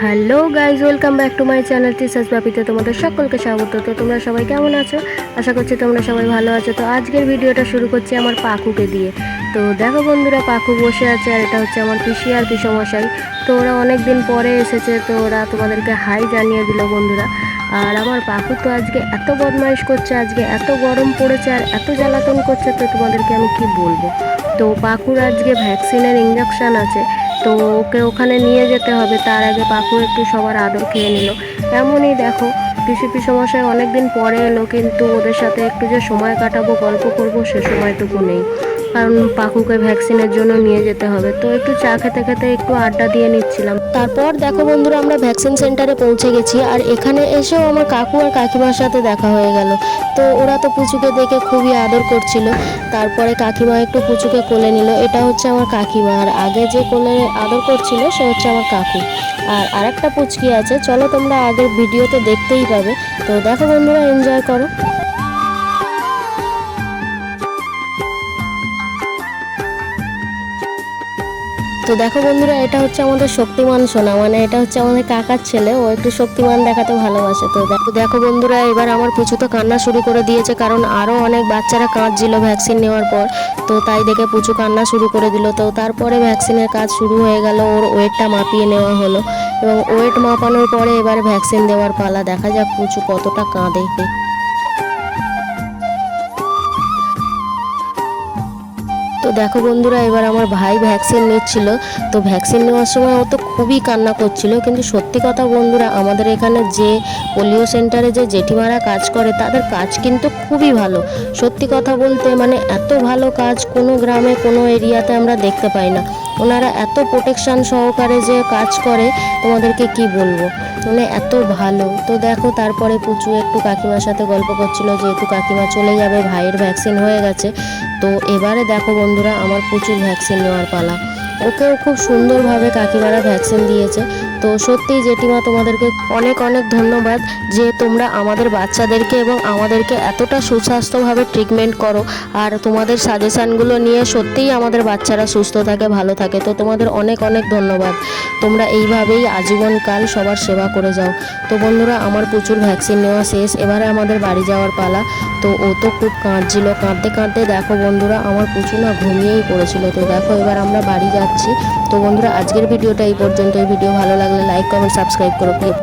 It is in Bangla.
Hello guys, welcome back to my channel teachers বাপিতে তোমাদের সকলকে স্বাগত। তো তোমরা সবাই কেমন আছো? আশা করছি তোমরা সবাই ভালো আছো। তো আজকের ভিডিওটা শুরু করছি আমার পাকুকে দিয়ে। তো দেখো বন্ধুরা, পাকু বসে আছে আর এটা হচ্ছে আমার পিসি আর পিসমশাই। তো ওরা অনেক দিন পরে এসেছে, তো ওরা তোমাদেরকে হাই জানিয়ে দিল বন্ধুরা। আর আমার পাকু তো আজকে এত বদমাইশ করছে, আজকে এত গরম পড়েছে আর এত জ্বালাতন করছে, তো তোমাদেরকে আমি কি বলবো। তো পাকুর আজকে ভ্যাকসিনের ইঞ্জেকশান আছে, তো ওকে ওখানে নিয়ে যেতে হবে। তার আগে পাকু একটু সবার আদর খেয়ে নিল। এমনই দেখো, পিসমশাই অনেক দিন পরে এলো, কিন্তু ওদের সাথে একটু যে সময় কাটাবো, গল্প করব, সে সময়টুকু নেই, কারণ পাকুকে ভ্যাকসিনের জন্য নিয়ে যেতে হবে। তো একটু চা খেতে খেতে একটু আড্ডা দিয়ে নিচ্ছিলাম। তারপর দেখো বন্ধুরা, আমরা ভ্যাকসিন সেন্টারে পৌঁছে গেছি আর এখানে এসেও আমার কাকু আর কাকিমার সাথে দেখা হয়ে গেল। তো ওরা তো পুচুকে দেখে খুবই আদর করছিল। তারপরে কাকিমা একটু পুচুকে কোলে নিল। এটা হচ্ছে আমার কাকিমা, আর আগে যে কোলে আদর করছিল সে হচ্ছে আমার কাকু। আর আরেকটা পুচকি আছে, চলো তোমরা আগের ভিডিওতে দেখতেই পাবে। তো দেখো বন্ধুরা, এনজয় করো। তো দেখো বন্ধুরা, এটা হচ্ছে আমাদের শক্তিমান সোনা, মানে এটা হচ্ছে আমাদের কাকার ছেলে, ও একটু শক্তিমান দেখাতে ভালোবাসে। তো দেখো বন্ধুরা, এবার আমার পুচু তো কান্না শুরু করে দিয়েছে, কারণ আরও অনেক বাচ্চারা কাঁদছিল ভ্যাকসিন নেওয়ার পর। তো তাই দেখে পুচু কান্না শুরু করে দিল। তো তারপরে ভ্যাকসিনের কাজ শুরু হয়ে গেল, ওর ওয়েটটা মাপিয়ে নেওয়া হলো এবং ওয়েট মাপানোর পরে এবার ভ্যাকসিন দেওয়ার পালা। দেখা যাক পুচু কতটা কাঁদে। তো দেখো বন্ধুরা, এবার আমার ভাই ভ্যাকসিন নিচ্ছিল। তো ভ্যাকসিন নেওয়ার সময় ও তো খুবই কান্না করছিল, কিন্তু সত্যি কথা বন্ধুরা, আমাদের এখানে যে পোলিও সেন্টারে যে জেঠিমারা কাজ করে, তাদের কাজ কিন্তু খুবই ভালো। সত্যি কথা বলতে, মানে এত ভালো কাজ কোনো গ্রামে কোনো এরিয়াতে আমরা দেখতে পাই না। ওনারা এত প্রোটেকশান সহকারে যে কাজ করে, তোমাদেরকে কি বলবো, মানে এত ভালো। তো দেখো, তারপরে পুচু একটু কাকিমার সাথে গল্প করছিল, যেহেতু কাকিমা চলে যাবে, ভাইয়ের ভ্যাকসিন হয়ে গেছে। তো এবারে দেখো বন্ধুরা, আমার প্রচুর ভ্যাকসিন নেওয়ার পালা। ওকেও খুব সুন্দরভাবে কাকিমারা ভ্যাকসিন দিয়েছে। তো সত্যিই জেঠিমা, তোমাদেরকে অনেক অনেক ধন্যবাদ যে তোমরা আমাদের বাচ্চাদেরকে এবং আমাদেরকে এতটা সুস্বাস্থ্যভাবে ট্রিটমেন্ট করো, আর তোমাদের সাজেশানগুলো নিয়ে সত্যিই আমাদের বাচ্চারা সুস্থ থাকে, ভালো থাকে। তো তোমাদের অনেক অনেক ধন্যবাদ। তোমরা এইভাবেই আজীবনকাল সবার সেবা করে যাও। তো বন্ধুরা, আমার প্রচুর ভ্যাকসিন নেওয়া শেষ, এবারে আমাদের বাড়ি যাওয়ার পালা। তো ও তো খুব কাঁদছিল, কাঁদতে কাঁদতে দেখো বন্ধুরা, আমার প্রচুর না ঘুমিয়েই পড়েছিল। তো দেখো, এবার আমরা বাড়ি যাচ্ছি। তো বন্ধুরা, আজকের ভিডিওটা এই পর্যন্ত। এই ভিডিও ভালো লাগলে লাইক, কমেন্ট, সাবস্ক্রাইব করো প্লিজ।